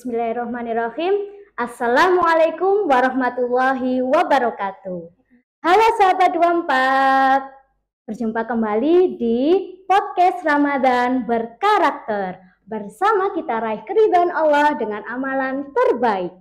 Bismillahirrahmanirrahim. Assalamualaikum warahmatullahi wabarakatuh. Halo sahabat 24, berjumpa kembali di podcast Ramadan berkarakter. Bersama kita raih keridhaan Allah dengan amalan terbaik.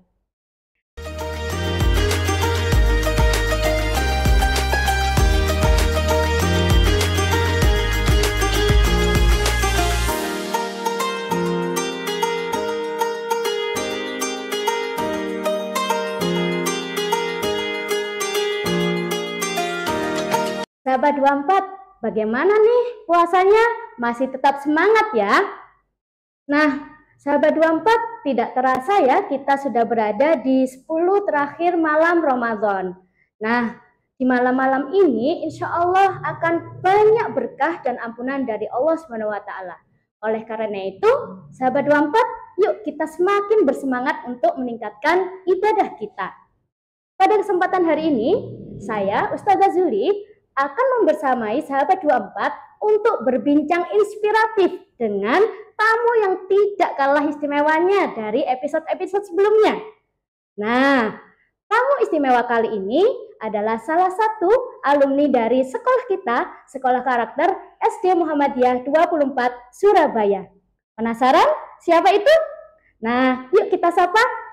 Sahabat 24, bagaimana nih puasanya? Masih tetap semangat ya? Nah, sahabat 24, tidak terasa ya kita sudah berada di 10 terakhir malam Ramadan. Nah, di malam-malam ini insya Allah akan banyak berkah dan ampunan dari Allah SWT. Oleh karena itu, sahabat 24, yuk kita semakin bersemangat untuk meningkatkan ibadah kita. Pada kesempatan hari ini, saya Ustazah Zuli akan membersamai sahabat 24 untuk berbincang inspiratif dengan tamu yang tidak kalah istimewanya dari episode-episode sebelumnya. Nah, tamu istimewa kali ini adalah salah satu alumni dari sekolah kita, Sekolah Karakter SD Muhammadiyah 24 Surabaya. Penasaran siapa itu? Nah, yuk kita sapa.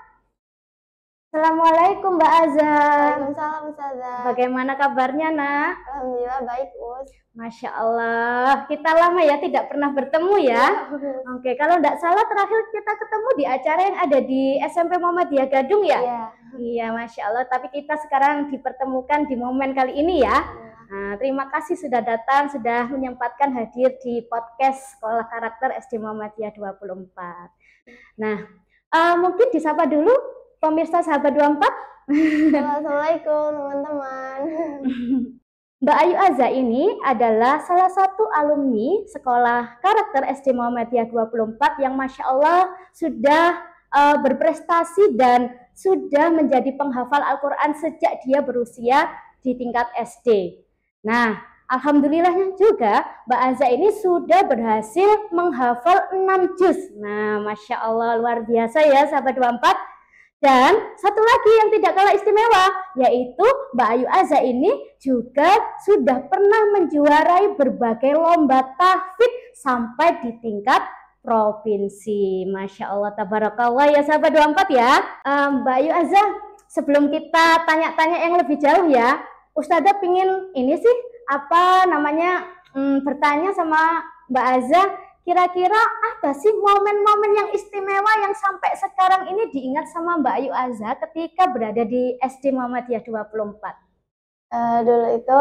Assalamualaikum Mbak Aza. Waalaikumsalam Ustazah. Bagaimana kabarnya nak? Alhamdulillah baik Us. Masya Allah, kita lama ya tidak pernah bertemu ya. Oke, kalau tidak salah terakhir kita ketemu di acara yang ada di SMP Muhammadiyah Gadung ya? Iya. Iya, Masya Allah, tapi kita sekarang dipertemukan di momen kali ini ya. Nah, terima kasih sudah datang, sudah menyempatkan hadir di podcast Sekolah Karakter SD Muhammadiyah 24. Nah, mungkin disapa dulu pemirsa sahabat 24. Assalamualaikum teman-teman. Mbak Ayu Aza ini adalah salah satu alumni Sekolah Karakter SD Muhammadiyah 24 yang Masya Allah sudah berprestasi dan sudah menjadi penghafal Al-Quran sejak dia berusia di tingkat SD. Nah, alhamdulillahnya juga Mbak Aza ini sudah berhasil menghafal 6 juz. Nah, Masya Allah luar biasa ya sahabat 24. Dan satu lagi yang tidak kalah istimewa, yaitu Mbak Ayu Aza ini juga sudah pernah menjuarai berbagai lomba tahfidz sampai di tingkat provinsi. Masya Allah, tabarakallah ya sahabat 24 ya. Mbak Ayu Aza, sebelum kita tanya-tanya yang lebih jauh ya, Ustazah pingin ini sih, bertanya sama Mbak Aza, kira-kira apa sih momen-momen yang istimewa yang sampai sekarang ini diingat sama Mbak Ayu Aza ketika berada di SD Muhammadiyah 24? Dulu itu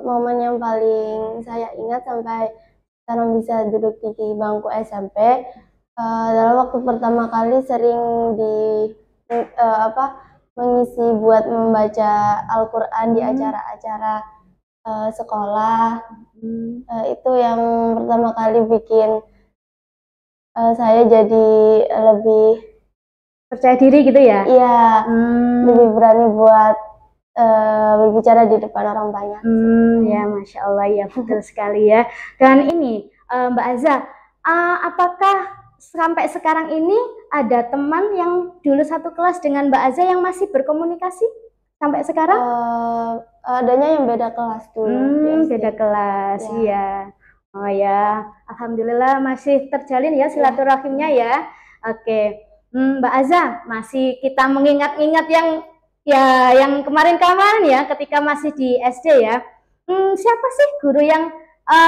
momen yang paling saya ingat sampai sekarang bisa duduk di bangku SMP. Dalam waktu pertama kali sering mengisi buat membaca Al-Quran di acara-acara sekolah. Itu yang pertama kali bikin saya jadi lebih percaya diri gitu ya? Iya, lebih berani buat berbicara di depan orang banyak. Ya Masya Allah ya, betul sekali ya. Dan ini Mbak Aza, apakah sampai sekarang ini ada teman yang dulu satu kelas dengan Mbak Aza yang masih berkomunikasi sampai sekarang? Adanya yang beda kelas dulu. Beda kelas, iya. Oh ya, alhamdulillah masih terjalin ya silaturahimnya ya. Oke, Mbak Aza, masih kita mengingat-ingat yang kemarin-kemarin ya, ketika masih di SD ya. Siapa sih guru yang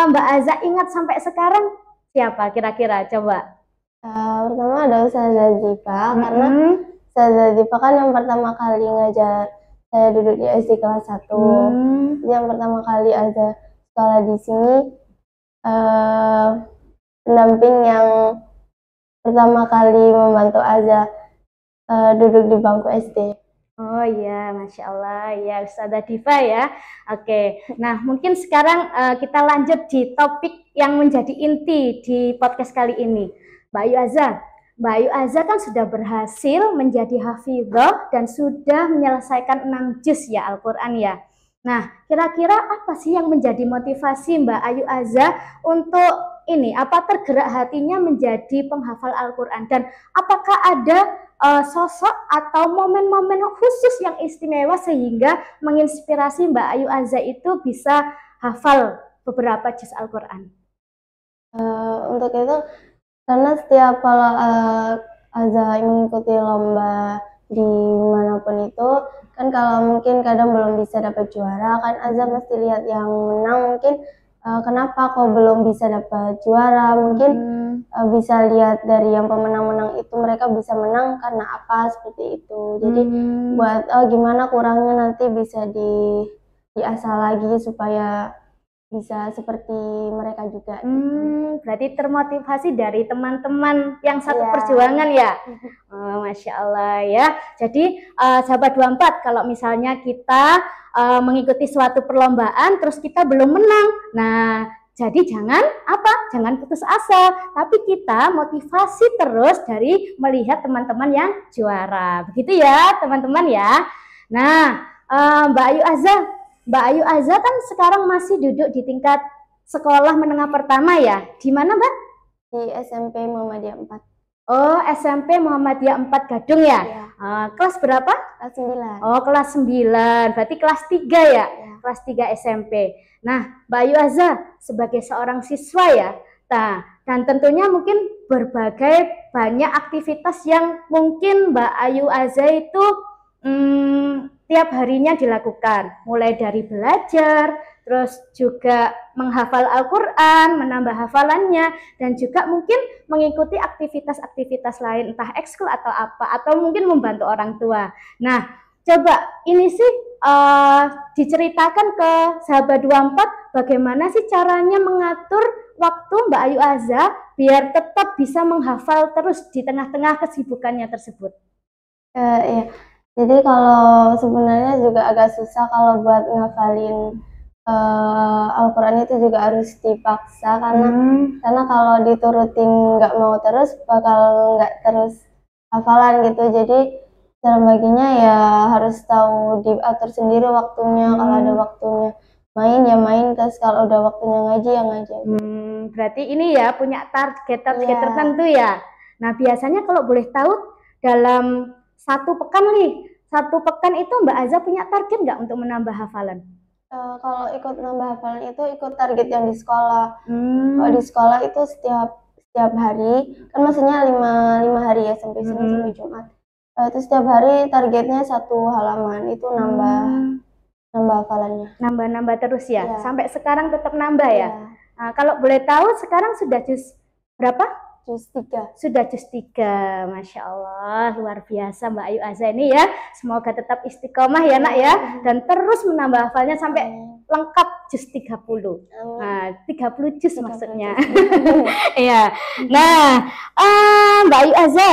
Mbak Aza ingat sampai sekarang? Siapa kira-kira? Coba. Pertama ada Ustazah Ziva, karena Ustazah Ziva kan yang pertama kali ngajar saya duduk di SD kelas 1. Yang pertama kali ada sekolah di sini, pendamping yang pertama kali membantu Aza duduk di bangku SD. Oh iya, Masya Allah ya Ustazah Diva ya. Oke, nah mungkin sekarang kita lanjut di topik yang menjadi inti di podcast kali ini. Mbak Ayu Aza kan sudah berhasil menjadi hafidhah dan sudah menyelesaikan 6 juz ya Al-Quran ya. Nah, kira-kira apa sih yang menjadi motivasi Mbak Ayu Aza untuk ini tergerak hatinya menjadi penghafal Al-Quran, dan apakah ada sosok atau momen-momen khusus yang istimewa sehingga menginspirasi Mbak Ayu Azza itu bisa hafal beberapa juz Al-Quran? Untuk itu, karena setiap kalau Azza mengikuti lomba dimanapun itu, kan kalau mungkin kadang belum bisa dapat juara, kan Azza mesti lihat yang menang, mungkin kenapa kok belum bisa dapat juara, mungkin bisa lihat dari yang pemenang-menang itu mereka bisa menang karena apa, seperti itu. Jadi buat gimana kurangnya nanti bisa diasah lagi supaya bisa seperti mereka juga. Berarti termotivasi dari teman-teman yang satu perjuangan ya. Masya Allah ya. Jadi sahabat 24, kalau misalnya kita mengikuti suatu perlombaan terus kita belum menang, nah jadi jangan putus asa, tapi kita motivasi terus dari melihat teman-teman yang juara. Begitu ya teman-teman ya. Nah, Mbak Ayu Azza kan sekarang masih duduk di tingkat sekolah menengah pertama ya. Di mana, Mbak? Di SMP Muhammadiyah 4. Oh, SMP Muhammadiyah 4 Gadung ya? Ya. Kelas berapa? Kelas 9. Oh, kelas 9. Berarti kelas 3 ya? Kelas 3 SMP. Nah, Mbak Ayu Azza sebagai seorang siswa ya. Nah, dan tentunya mungkin berbagai banyak aktivitas yang mungkin Mbak Ayu Azza itu tiap harinya dilakukan. Mulai dari belajar, terus juga menghafal Al-Quran, menambah hafalannya, dan juga mungkin mengikuti aktivitas-aktivitas lain, entah ekskul atau apa, atau mungkin membantu orang tua. Nah, coba ini sih diceritakan ke sahabat 24, bagaimana sih caranya mengatur waktu Mbak Ayu Azza biar tetap bisa menghafal terus di tengah-tengah kesibukannya tersebut. Iya. Jadi kalau sebenarnya juga agak susah kalau buat ngafalin Al-Quran itu juga harus dipaksa, karena kalau diturutin nggak mau terus bakal nggak terus hafalan gitu. Jadi cara baginya ya harus tahu diatur sendiri waktunya. Kalau ada waktunya main ya main, terus kalau udah waktunya ngaji ya ngaji. Berarti ini ya punya target tertentu ya. Nah, biasanya kalau boleh tahu dalam satu pekan itu Mbak Azza punya target nggak untuk menambah hafalan? Kalau ikut nambah hafalan itu ikut target yang di sekolah. Kalau di sekolah itu setiap hari, kan maksudnya 5 hari ya, sampai Senin sampai Jumat. Itu setiap hari targetnya 1 halaman, itu nambah hafalannya. Nambah terus ya? Sampai sekarang tetap nambah ya? Nah, kalau boleh tahu sekarang sudah juz berapa? Juz 3. Sudah juz 3. Masya Allah, luar biasa Mbak Ayu Azza ini ya. Semoga tetap istiqomah ya nak ya, dan terus menambah hafalnya sampai lengkap juz 30. Nah, 30 juz maksudnya. Iya. Nah, Mbak Ayu Azza,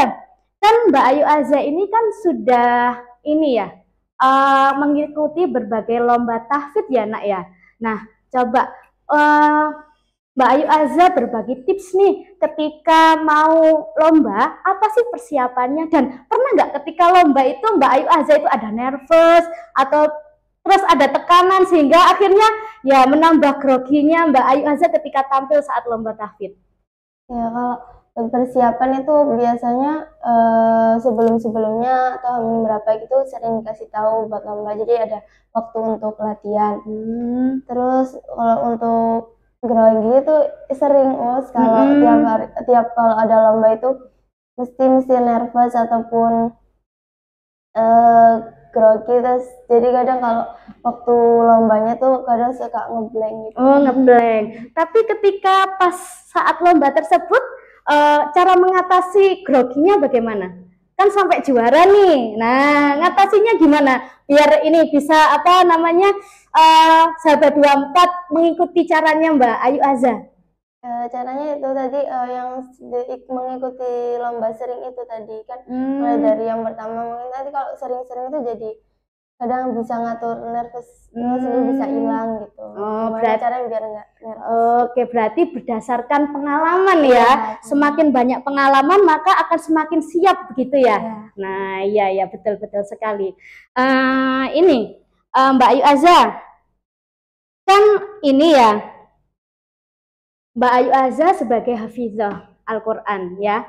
kan Mbak Ayu Azza ini kan sudah ini ya, mengikuti berbagai lomba tahfidz ya nak ya. Nah, coba Mbak Ayu Azza berbagi tips nih ketika mau lomba, apa sih persiapannya, dan pernah nggak ketika lomba itu Mbak Ayu Azza itu ada nervous atau terus ada tekanan sehingga akhirnya ya menambah groginya Mbak Ayu Azza ketika tampil saat lomba tahfidz? Ya, kalau persiapan itu biasanya sebelum-sebelumnya atau berapa gitu sering dikasih tahu buat lomba, jadi ada waktu untuk latihan. Terus kalau untuk grogi itu sering kalau tiap kalau ada lomba itu mesti nervous ataupun grogi, terus jadi kadang kalau waktu lombanya tuh kadang suka ngeblank gitu. Ngeblank. Tapi ketika pas saat lomba tersebut cara mengatasi groginya bagaimana? Kan sampai juara nih. Nah, ngatasinya gimana? Biar ini bisa sahabat 24 mengikuti caranya Mbak Ayu Azza. Caranya itu tadi yang mengikuti lomba sering itu tadi kan, mulai dari yang pertama mungkin tadi kalau sering-sering itu jadi kadang bisa ngatur nervousnya sendiri bisa hilang gitu. Berarti caranya biar nggak nervous. Oke, berarti berdasarkan pengalaman ya. Semakin banyak pengalaman maka akan semakin siap begitu ya. Nah, iya betul sekali. Ini Mbak Ayu Azza, kan ini ya, Mbak Ayu Azza sebagai hafizah Al-Quran ya,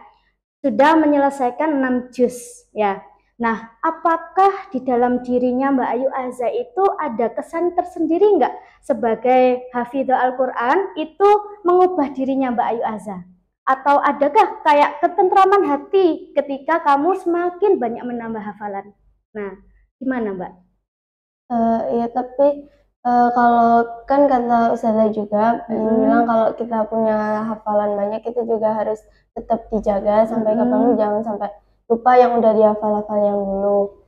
sudah menyelesaikan 6 juz ya. Nah, apakah di dalam dirinya Mbak Ayu Azza itu ada kesan tersendiri nggak sebagai hafizah Al-Quran itu mengubah dirinya Mbak Ayu Azza? Atau adakah kayak ketentraman hati ketika kamu semakin banyak menambah hafalan? Nah, gimana Mbak? Ya tapi kalau kan kata Ustazah juga bilang kalau kita punya hafalan banyak kita juga harus tetap dijaga sampai kapanpun, jangan sampai lupa yang udah dihafal-hafal yang dulu.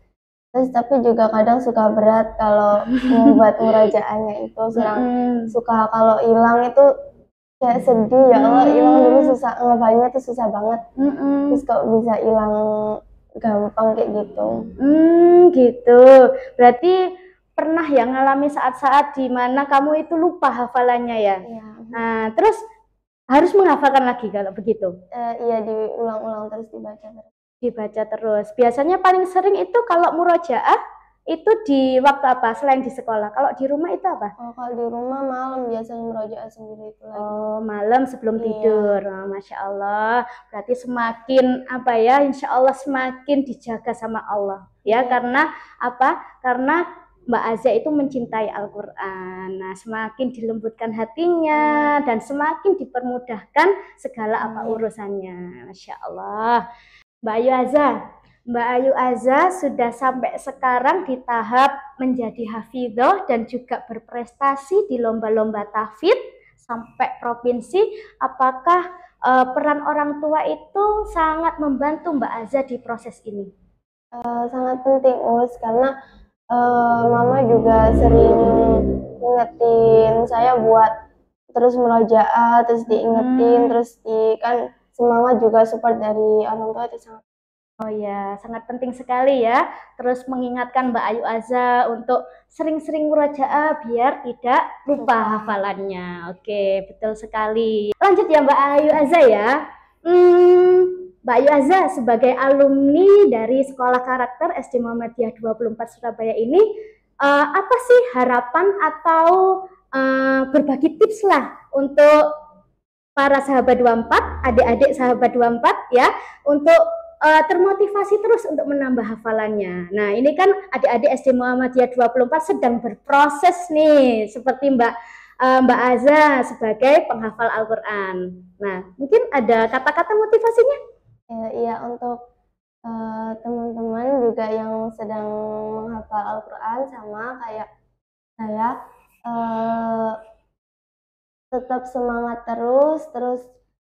Terus tapi juga kadang suka berat kalau membuat murajaahnya itu, suka kalau hilang itu kayak sedih, ya Allah hilang dulu susah, ngafalnya tuh susah banget. Terus kok bisa hilang gampang kayak gitu. Gitu. Berarti pernah ya ngalami saat-saat di mana kamu itu lupa hafalannya ya? Iya. Nah, terus harus menghafalkan lagi kalau begitu? Iya, diulang-ulang terus, dibaca terus. Dibaca terus. Biasanya paling sering itu kalau murojaah itu di waktu apa selain di sekolah? Kalau di rumah itu apa? Oh, kalau di rumah malam biasanya murojaah sendiri itu lagi. Oh, malam sebelum tidur. Oh, Masya Allah. Berarti semakin apa ya? Insya Allah semakin dijaga sama Allah. Ya, karena apa? Karena Mbak Azza itu mencintai Al-Quran. Nah, semakin dilembutkan hatinya dan semakin dipermudahkan segala apa urusannya. Masya Allah. Mbak Ayu Azza sudah sampai sekarang di tahap menjadi hafidhoh dan juga berprestasi di lomba-lomba tahfidz sampai provinsi. Apakah peran orang tua itu sangat membantu Mbak Azza di proses ini? Sangat penting, karena Mama juga sering ngingetin saya buat terus murojaah, terus diingetin, terus kan semangat juga support dari orang tua itu sangat. Oh ya, sangat penting sekali ya. Terus mengingatkan Mbak Ayu Azza untuk sering-sering murojaah biar tidak lupa hafalannya. Oke, betul sekali. Lanjut ya Mbak Ayu Azza ya. Mbak Ayu Azza sebagai alumni dari Sekolah Karakter SD Muhammadiyah 24 Surabaya ini, apa sih harapan atau berbagi tips lah untuk para sahabat 24, adik-adik sahabat 24 ya, untuk termotivasi terus untuk menambah hafalannya. Nah, ini kan adik-adik SD Muhammadiyah 24 sedang berproses nih, seperti Mbak Azza sebagai penghafal Al-Quran. Nah, mungkin ada kata-kata motivasinya? Iya, untuk teman-teman juga yang sedang menghafal Al-Quran sama kayak saya, tetap semangat terus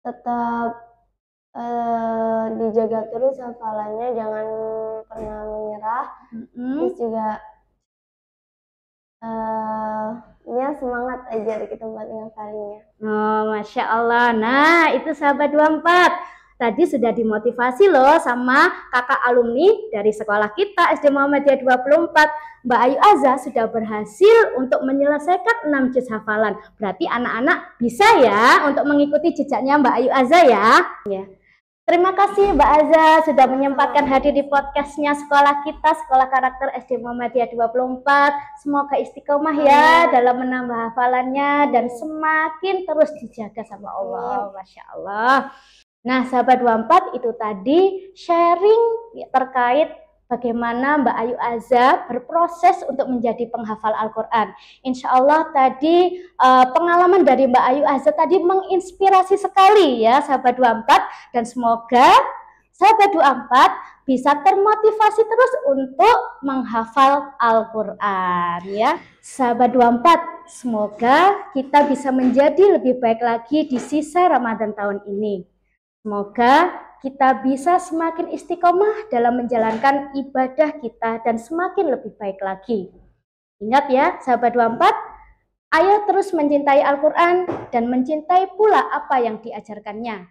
tetap dijaga terus hafalannya, jangan pernah menyerah. Terus juga ya semangat aja gitu buat ngafalnya. Oh, Masya Allah. Nah, itu sahabat 24 tadi sudah dimotivasi loh sama kakak alumni dari sekolah kita SD Muhammadiyah 24. Mbak Ayu Azza sudah berhasil untuk menyelesaikan 6 juz hafalan. Berarti anak-anak bisa ya untuk mengikuti jejaknya Mbak Ayu Azza ya. Terima kasih Mbak Azza sudah menyempatkan hadir di podcastnya sekolah kita, Sekolah Karakter SD Muhammadiyah 24. Semoga istiqomah ya dalam menambah hafalannya dan semakin terus dijaga sama Allah. Masya Allah. Nah, sahabat 24 itu tadi sharing terkait bagaimana Mbak Ayu Azza berproses untuk menjadi penghafal Al-Quran. Insya Allah tadi pengalaman dari Mbak Ayu Azza tadi menginspirasi sekali ya sahabat 24, dan semoga sahabat 24 bisa termotivasi terus untuk menghafal Al-Quran ya. Sahabat 24, semoga kita bisa menjadi lebih baik lagi di sisa Ramadan tahun ini. Semoga kita bisa semakin istiqomah dalam menjalankan ibadah kita dan semakin lebih baik lagi. Ingat ya, sahabat 24, ayo terus mencintai Al-Quran dan mencintai pula apa yang diajarkannya.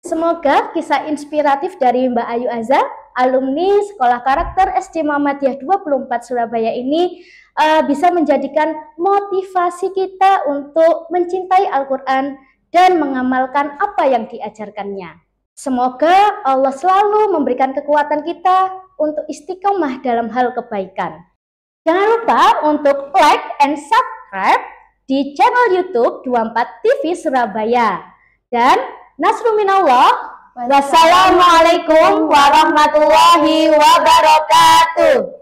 Semoga kisah inspiratif dari Mbak Ayu Azza, alumni Sekolah Karakter SD Muhammadiyah 24 Surabaya ini bisa menjadikan motivasi kita untuk mencintai Al-Quran dan mengamalkan apa yang diajarkannya. Semoga Allah selalu memberikan kekuatan kita untuk istiqomah dalam hal kebaikan. Jangan lupa untuk like and subscribe di channel YouTube 24 TV Surabaya. Dan nasrul minallah. Wassalamualaikum warahmatullahi wabarakatuh.